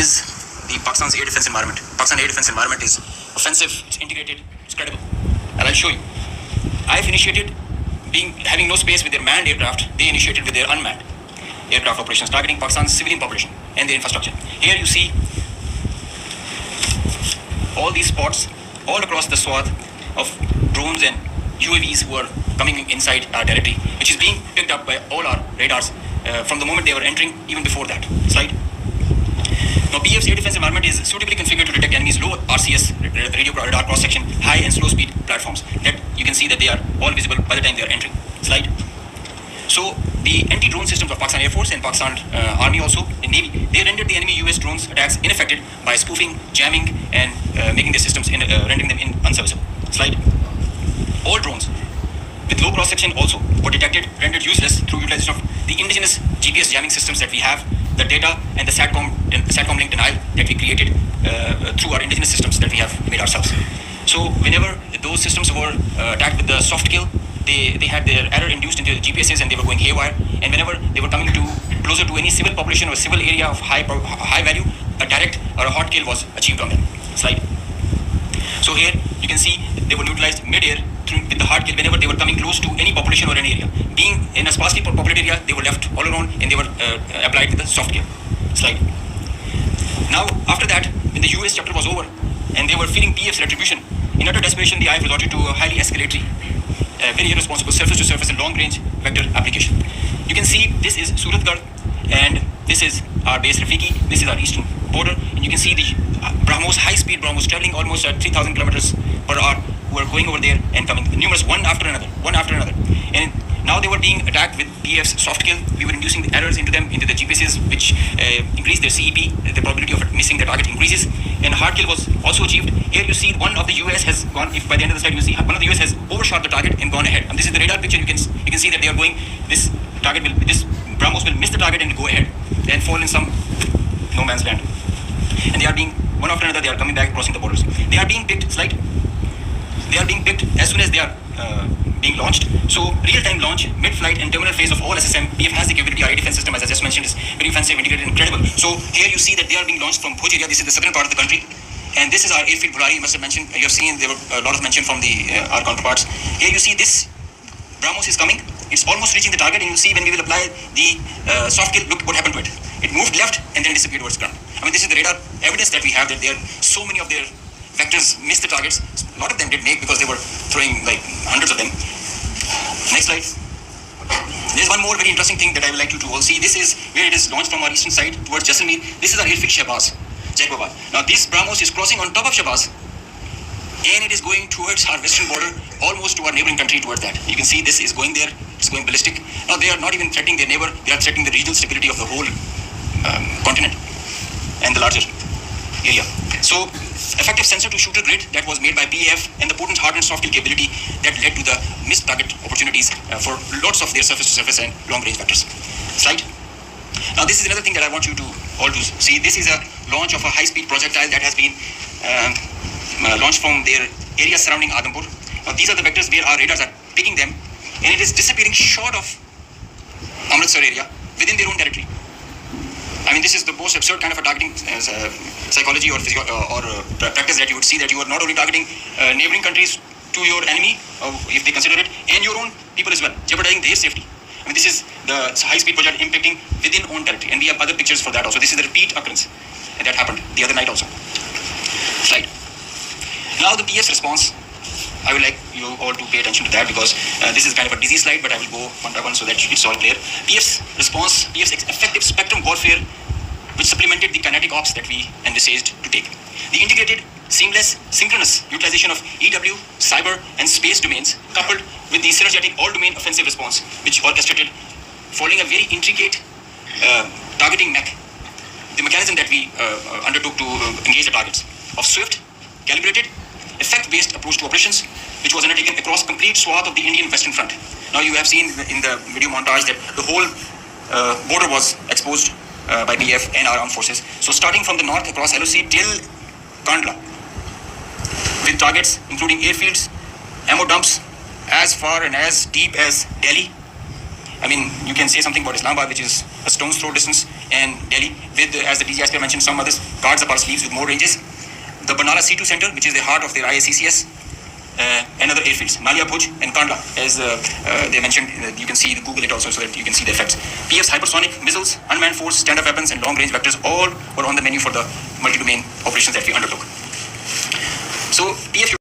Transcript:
is the Pakistan's air defense environment. Pakistan air defense environment is offensive, it's integrated, it's credible. And I'll show you. I've initiated having no space with their manned aircraft, they initiated with their unmanned aircraft operations targeting Pakistan's civilian population and their infrastructure. Here you see all these spots all across the swath of drones and UAVs who are coming inside our territory, which is being picked up by all our radars from the moment they were entering, even before that. Slide. Now, PAF's air defense environment is suitably configured to detect enemies' low RCS radio radar cross-section, high and slow speed platforms. That you can see that they are all visible by the time they are entering. Slide. So the anti-drone systems of Pakistan Air Force and Pakistan Army, also the Navy, they rendered the enemy US drones attacks ineffective by spoofing, jamming, and making their systems rendering them unserviceable. Slide. All drones with low cross-section also were detected, rendered useless through utilization of the indigenous GPS jamming systems that we have, the data and the SATCOM link denial that we created through our indigenous systems that we have made ourselves. So whenever those systems were attacked with the soft kill, they had their error induced into the GPSs and they were going haywire. And whenever they were coming closer to any civil population or civil area of high value, a direct or a hot kill was achieved on them. Slide. So here you can see they were neutralized mid-air with the hard kill whenever they were coming close to any population or any area. Being in a sparsely populated area, they were left all alone and they were applied with the soft kill. Slide. Now, after that, when the US chapter was over and they were feeling PF's retribution, in utter desperation, the IF resorted to a highly escalatory, very irresponsible surface-to-surface and long-range vector application. You can see this is Suratgarh and this is our base Rafiki. This is our eastern border, and you can see the BrahMos, high-speed BrahMos traveling almost at 3,000 kilometers per hour, who are going over there and coming, numerous, one after another. And now they were being attacked with PF's soft kill. We were inducing the errors into them, into the GPSs, which increased their CEP, the probability of missing the target increases, and hard kill was also achieved. Here you see one of the US has gone, if by the end of the slide you see, one of the US has overshot the target and gone ahead. And this is the radar picture, you can see that they are going, this BrahMos will miss the target and go ahead and fall in some no man's land. And they are being, one after another, they are coming back, crossing the borders. They are being picked, slide. They are being picked as soon as they are being launched. So real-time launch, mid-flight and terminal phase of all SSM, PF has the capability. Our air defense system, as I just mentioned, is very offensive, integrated, incredible. So here you see that they are being launched from Bhuj area. This is the southern part of the country. And this is our airfield Burari. You must have mentioned, you have seen there were a lot of mention from our counterparts. Here you see this BrahMos is coming. It's almost reaching the target, and you see when we will apply the soft kill, look what happened to it. It moved left and then disappeared towards ground. I mean, this is the radar evidence that we have that there are so many of their vectors missed the targets. A lot of them did make because they were throwing like hundreds of them. Next slide. There's one more very interesting thing that I would like you to all see. This is where it is launched from our eastern side towards Jaisalmer. This is our airfield Shahbaz, Jaisalmer. Now this BrahMos is crossing on top of Shahbaz, and it is going towards our western border, almost to our neighboring country towards that. You can see this is going there, it's going ballistic. Now they are not even threatening their neighbor, they are threatening the regional stability of the whole continent and the larger area. So effective sensor to shooter grid that was made by PAF and the potent hard and soft kill capability that led to the missed target opportunities for lots of their surface to surface and long range vectors. Slide. Now this is another thing that I want you to all to see. This is a launch of a high speed projectile that has been launched from their area surrounding Adampur. Now these are the vectors where our radars are picking them, and it is disappearing short of Amritsar area within their own territory. I mean, this is the most absurd kind of a targeting psychology or practice that you would see, that you are not only targeting neighboring countries to your enemy, if they consider it, and your own people as well, jeopardizing their safety. I mean, this is the high-speed project impacting within own territory, and we have other pictures for that also. This is the repeat occurrence, and that happened the other night also. Slide. Now the PF's response, I would like you all to pay attention to that because this is kind of a dizzy slide, but I will go one by one so that it's all clear. PF's response, PF's effective spectrum warfare, which supplemented the kinetic ops that we envisaged to take. The integrated, seamless, synchronous utilization of EW, cyber, and space domains, coupled with the synergetic all-domain offensive response, which orchestrated, following a very intricate targeting mech, the mechanism that we undertook to engage the targets, of swift, calibrated, effect-based approach to operations, which was undertaken across complete swath of the Indian Western Front. Now you have seen in the video montage that the whole border was exposed by PF and our armed forces. So starting from the north across LOC till Kandla, with targets including airfields, ammo dumps, as far and as deep as Delhi. I mean, you can say something about Islamabad, which is a stone's throw distance, and Delhi, with, as the DGSP mentioned, some others, guards up our sleeves with more ranges. The Banala C2 Center, which is the heart of their IACCS, and other airfields, Nalia Bhuj and Kandla, as they mentioned. You can see, Google it also so that you can see the effects. PF's hypersonic missiles, unmanned force, stand-up weapons, and long-range vectors all were on the menu for the multi-domain operations that we undertook. So PF